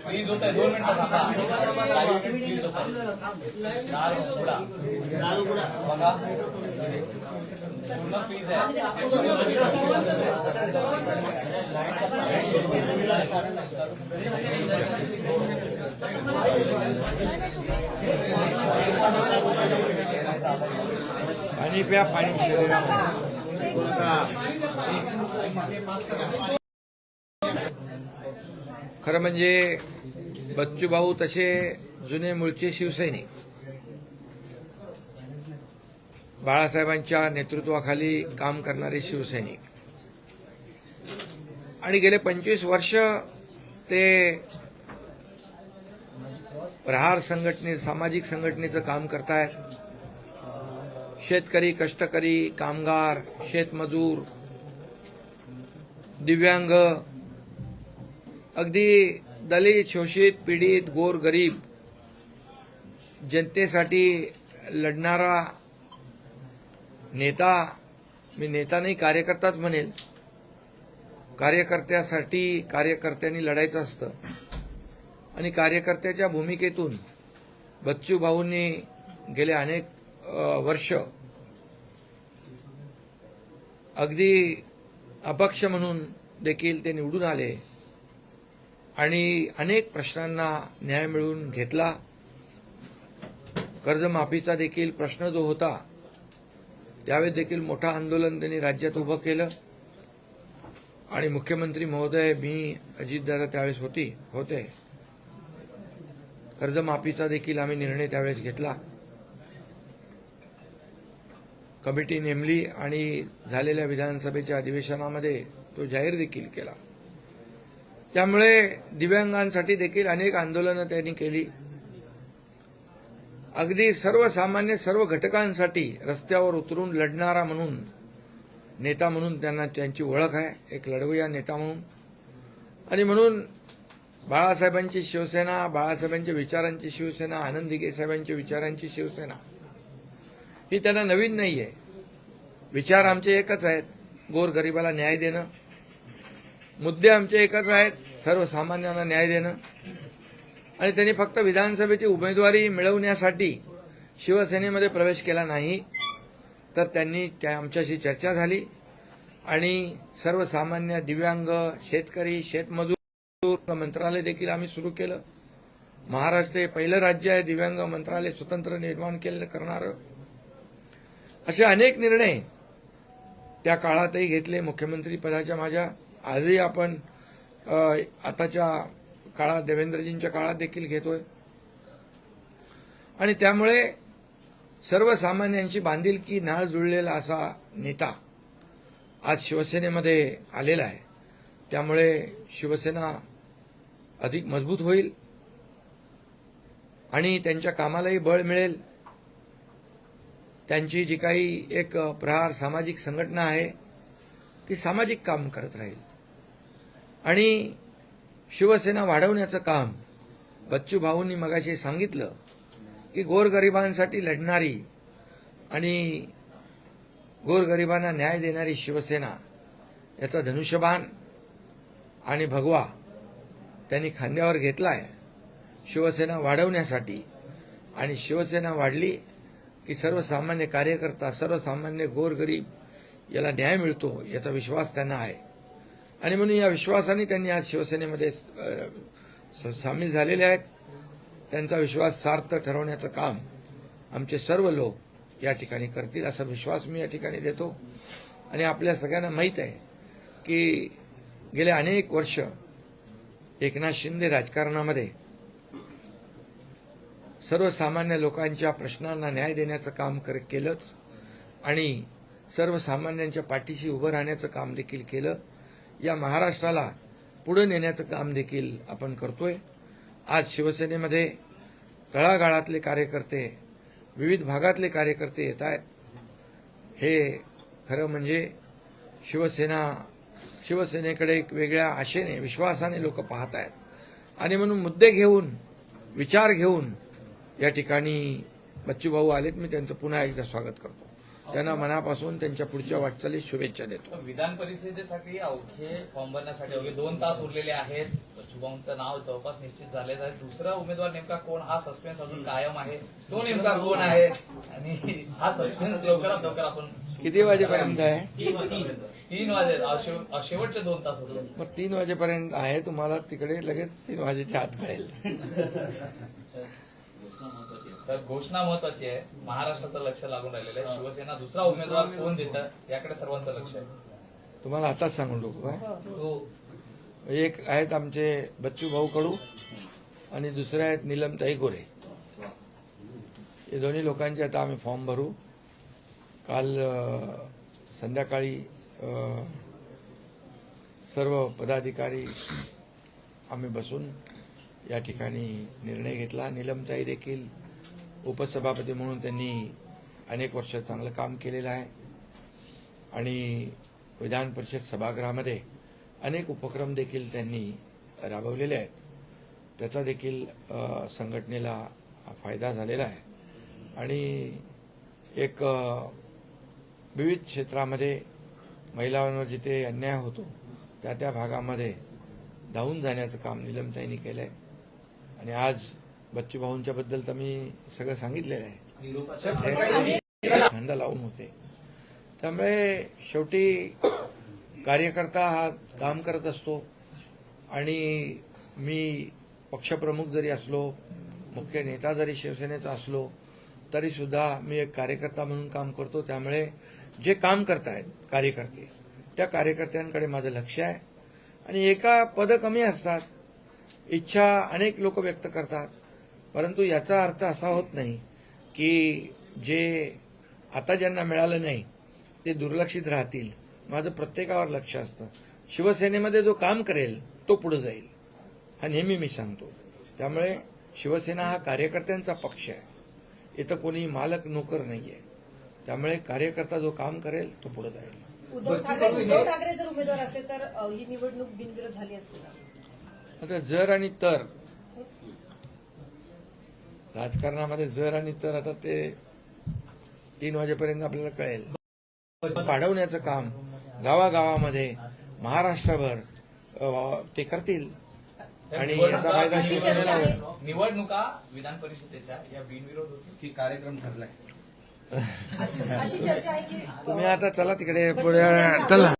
Please होता है 2 minute बघा प्लीज पाणी प्या, पाणी खरं म्हणजे बच्चूभाऊ तसे जुने मूळचे शिवसैनिक, बाळासाहेबांच्या नेतृत्वाखाली काम करणारे शिवसैनिक, आणि गेले 25 वर्ष ते प्रहार संघटने, सामाजिक संघटनेचं काम करतायत. शेतकरी, कष्टकरी, कामगार, शेतमजूर, दिव्यांग, अगदी दलित, शोषित, पीडित, गोर गरीब जनतेसाठी लढणारा नेता. मी नेता नाही, कार्यकर्ताच म्हणेल. कार्यकर्त्यासाठी कार्यकर्त्यांनी लढायचं असतं आणि कार्यकर्त्याच्या भूमिकेतून बच्चूभाऊंनी गेले अनेक वर्ष अगदी अपक्ष म्हणून देखील ते निवडून आले आणि अनेक प्रश्नांना न्याय मिळवून घेतला. कर्जमाफीचा देखील प्रश्न जो होता त्यावेळेस देखील मोठं आंदोलन त्यांनी राज्यात उभं केलं आणि मुख्यमंत्री महोदय, मी, अजितदादा त्यावेळेस होते. कर्जमाफीचा देखील आम्ही निर्णय त्यावेळेस घेतला, कमिटी नेमली आणि झालेल्या विधानसभेच्या अधिवेशनामध्ये तो जाहीर देखील केला. त्यामुळे दिव्यांगांसाठी देखील अनेक आंदोलनं त्यांनी केली. अगदी सर्वसामान्य सर्व घटकांसाठी रस्त्यावर उतरून लढणारा म्हणून, नेता म्हणून त्यांची ओळख आहे, एक लढवय्या नेता म्हणून. आणि म्हणून बाळासाहेबांची शिवसेना, बाळासाहेबांच्या विचारांची शिवसेना, आनंद दिघे साहेबांच्या विचारांची शिवसेना ही त्यांना नवीन नाही आहे. विचार आमचे एकच आहेत, गोरगरिबाला न्याय देणं. मुद्दे आमचे एकच आहेत, सर्वसामान्यांना न्याय देणं. आणि त्यांनी फक्त विधानसभेची उमेदवारी मिळवण्यासाठी शिवसेनेमध्ये प्रवेश केला नाही, तर त्यांनी आमच्याशी चर्चा झाली आणि सर्वसामान्य, दिव्यांग, शेतकरी, शेतमजूर मंत्रालय देखील आम्ही सुरू केलं. महाराष्ट्र हे पहिलं राज्य आहे दिव्यांग मंत्रालय स्वतंत्र निर्माण करणारं. असे अनेक निर्णय त्या काळातही घेतले. मुख्यमंत्री पदाच्या माझ्या आजही आपण आताच्या काळात, देवेंद्रजींच्या काळात देखील घेतोय. आणि त्यामुळे सर्वसामान्यांची बांधिलकी नाळ जुळलेला असा नेता आज शिवसेनेमध्ये आलेला आहे. त्यामुळे शिवसेना अधिक मजबूत होईल आणि त्यांच्या कामालाही बळ मिळेल. त्यांची जी काही एक प्रहार सामाजिक संघटना आहे ती सामाजिक काम करत राहील आणि शिवसेना वाढवण्याचं काम बच्चूभाऊंनी मगाशी सांगितलं की गोरगरिबांसाठी लढणारी आणि गोरगरिबांना न्याय देणारी शिवसेना याचा धनुष्यबाण आणि भगवा त्यांनी खांद्यावर घेतलाय शिवसेना वाढवण्यासाठी. आणि शिवसेना वाढली की सर्वसामान्य कार्यकर्ता, सर्वसामान्य गोरगरीब याला न्याय मिळतो याचा विश्वास त्यांना आहे. आणि म्हणून या विश्वासाने त्यांनी आज शिवसेनेमध्ये सामील झालेले आहेत. त्यांचा विश्वास सार्थ ठरवण्याचं काम आमचे सर्व लोक या ठिकाणी करतील असा विश्वास मी या ठिकाणी देतो. आणि आपल्या सगळ्यांना माहीत आहे की गेले अनेक वर्ष एकनाथ शिंदे राजकारणामध्ये सर्वसामान्य लोकांच्या प्रश्नांना न्याय देण्याचं काम केलंच आणि सर्वसामान्यांच्या पाठीशी उभं राहण्याचं काम देखील केलं. या महाराष्ट्राला पुढे नेण्याचं काम देखील आपण करतोय. आज शिवसेनेमध्ये तळागाळातले कार्यकर्ते, विविध भागातले कार्यकर्ते येत आहेत. हे खरं म्हणजे शिवसेनेकडे एक वेगळ्या आशेने, विश्वासाने लोक पाहत आहेत. आणि म्हणून मुद्दे घेऊन, विचार घेऊन या ठिकाणी बच्चूभाऊ आलेत. मी त्यांचं पुन्हा एकदा स्वागत करतो. त्यांना मनापासून त्यांच्या पुढच्या वाटचालीत शुभेच्छा देतो. विधान परिषदेसाठी अवघे फॉर्म भरण्यासाठी अवघे 2 तास उरलेले आहेत. शुभमचं नाव जवळपास निश्चित झालेलं आहे. दुसरा उमेदवार नेमका कोण हा सस्पेन्स अजून कायम आहे. तो नेमका कोण आहे आणि हा सस्पेन्स लवकरात लवकर आपण किती वाजेपर्यंत आहे? 3 वाजे शेवटचे 2 तास होते. मग 3 वाजेपर्यंत आहे. तुम्हाला तिकडे लगेच 3 वाजेच्या आत कळेल. सर घोषणा महत्वाची आहे. महाराष्ट्राचं लक्ष लागून राहिलेलं आहे. शिवसेना दुसरा उमेदवार कोण देतं याकडे सर्वांचं लक्ष आहे. तुम्हाला आताच सांगून टाकू काय? हो. एक आहेत आमचे बच्चू भाऊ कडू आणि दुसरे आहेत नीलमताई गोरे. हे दोन्ही लोकांचे आता आम्ही फॉर्म भरू. काल संध्याकाळी सर्व पदाधिकारी आम्ही बसून या ठिकाणी निर्णय घेतला. नीलमताई देखील उपसभापती म्हणून त्यांनी अनेक वर्ष चांगलं काम केलेलं आहे आणि विधान परिषद सभागृहामध्ये अनेक उपक्रम देखील त्यांनी राबवलेले आहेत. त्याचा देखील संघटनेला फायदा झालेला आहे आणि एक विविध क्षेत्रामध्ये महिलांवर जिथे अन्याय होतो त्या भागामध्ये धावून जाण्याचं काम नीलमताईंनी केलं आहे आणि आज बच्चू भाऊंच्या बद्दल तर मी सगळं सांगितलेलं आहे. खांदा लावून होते. त्यामुळे शेवटी कार्यकर्ता हा काम करत असतो आणि मी पक्षप्रमुख जरी असलो, मुख्य नेता जरी शिवसेनेचा असलो तरी सुद्धा मी एक कार्यकर्ता म्हणून काम करतो. त्यामुळे जे काम करतायत कार्यकर्ते त्या कार्यकर्त्यांकडे माझं लक्ष आहे आणि एका पद कमी असतात. इच्छा अनेक लोक व्यक्त करतात परंतु याचा अर्थ असा होत नाही की जे आता ज्यांना मिळालं नाही ते दुर्लक्षित राहतील. माझं प्रत्येकावर लक्ष असतं. शिवसेनेमध्ये जो काम करेल तो पुढे जाईल हा नेहमी मी सांगतो. त्यामुळे शिवसेना हा कार्यकर्त्यांचा पक्ष आहे. इथं कोणी मालक नोकर नाहीये. त्यामुळे कार्यकर्ता जो काम करेल तो पुढे जाईल. उद्धव ठाकरे जर उमेदवार असते तर ही निवडणूक बिनविरोध झाली असती का? आता जर आणि तर राजकारणामध्ये जर आणि तर आता ते 3 वाजेपर्यंत आपल्याला कळेल. पाडवण्याचं काम गावागावामध्ये महाराष्ट्रभर ते करतील आणि याचा फायदा शिवसेनेला होईल. निवडणुका विधान परिषदेच्या या बिनविरोध होतील की कार्यक्रम ठरलाय. अशी चर्चा आहे की तुम्ही आता चला तिकडे पुढे चला.